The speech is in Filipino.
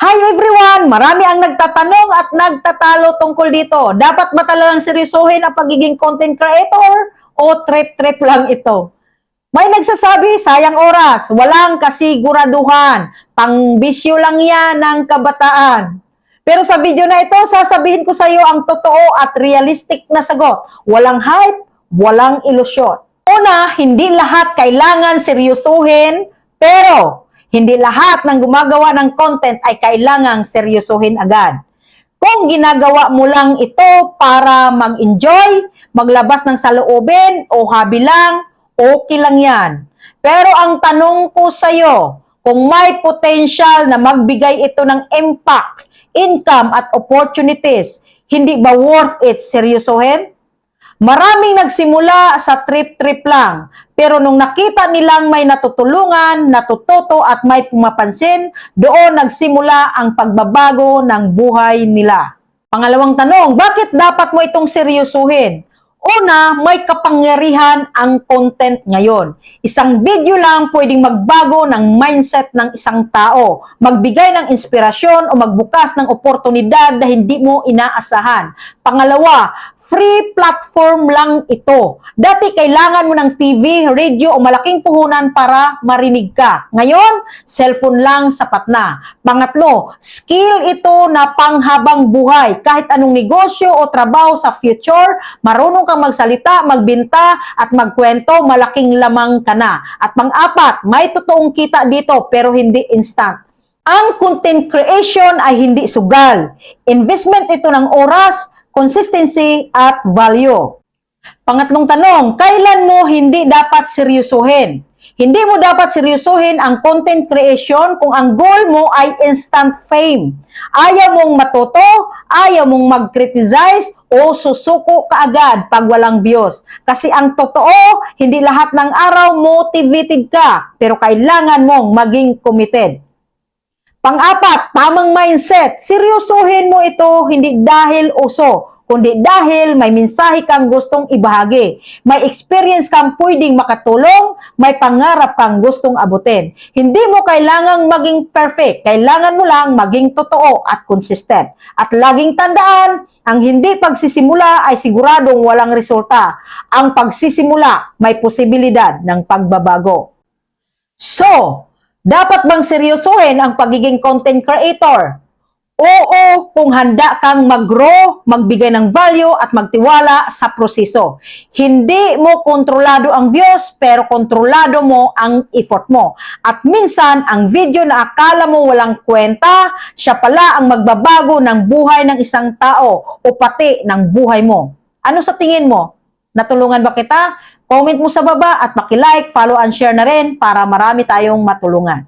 Hi everyone! Marami ang nagtatanong at nagtatalo tungkol dito. Dapat ba talagang seryosohin ang pagiging content creator o trip-trip lang ito? May nagsasabi, sayang oras, walang kasiguraduhan, pangbisyo lang yan ng kabataan. Pero sa video na ito, sasabihin ko sa iyo ang totoo at realistic na sagot. Walang hype, walang ilusyon. Una, hindi lahat kailangan seryosohin, pero hindi lahat ng gumagawa ng content ay kailangang seryosohin agad. Kung ginagawa mo lang ito para mag-enjoy, maglabas ng saloobin o hobby lang, okay lang yan. Pero ang tanong ko sa iyo, kung may potential na magbigay ito ng impact, income at opportunities, hindi ba worth it seryosohin? Maraming nagsimula sa trip-trip lang, pero nung nakita nilang may natutulungan, natututo at may pumapansin, doon nagsimula ang pagbabago ng buhay nila. Pangalawang tanong, bakit dapat mo itong seryosuhin? Una, may kapangyarihan ang content ngayon. Isang video lang pwedeng magbago ng mindset ng isang tao, magbigay ng inspirasyon o magbukas ng oportunidad na hindi mo inaasahan. Pangalawa, free platform lang ito. Dati kailangan mo ng TV, radio o malaking puhunan para marinig ka. Ngayon, cellphone lang sapat na. Pangatlo, skill ito na panghabang buhay. Kahit anong negosyo o trabaho sa future, marunong kang magsalita, magbinta at magkwento, malaking lamang ka na. At pang-apat, may totoong kita dito pero hindi instant. Ang content creation ay hindi sugal. Investment ito ng oras, consistency at value. Pangatlong tanong, kailan mo hindi dapat seryosohin? Hindi mo dapat seryosohin ang content creation kung ang goal mo ay instant fame. Ayaw mong matuto, ayaw mong mag-criticize o susuko kaagad pag walang views. Kasi ang totoo, hindi lahat ng araw motivated ka, pero kailangan mong maging committed. Pang-apat, tamang mindset. Seryosohin mo ito hindi dahil uso, kundi dahil may mensahe kang gustong ibahagi. May experience kang pwedeng makatulong, may pangarap kang gustong abutin. Hindi mo kailangang maging perfect, kailangan mo lang maging totoo at consistent. At laging tandaan, ang hindi pagsisimula ay siguradong walang resulta. Ang pagsisimula may posibilidad ng pagbabago. So, dapat bang seryosohin ang pagiging content creator? Oo, kung handa kang mag-grow, magbigay ng value at magtiwala sa proseso. Hindi mo kontrolado ang views, pero kontrolado mo ang effort mo. At minsan, ang video na akala mo walang kwenta, siya pala ang magbabago ng buhay ng isang tao o pati ng buhay mo. Ano sa tingin mo? Natulungan ba kita? Comment mo sa baba at paki-like, follow and share na rin para marami tayong matulungan.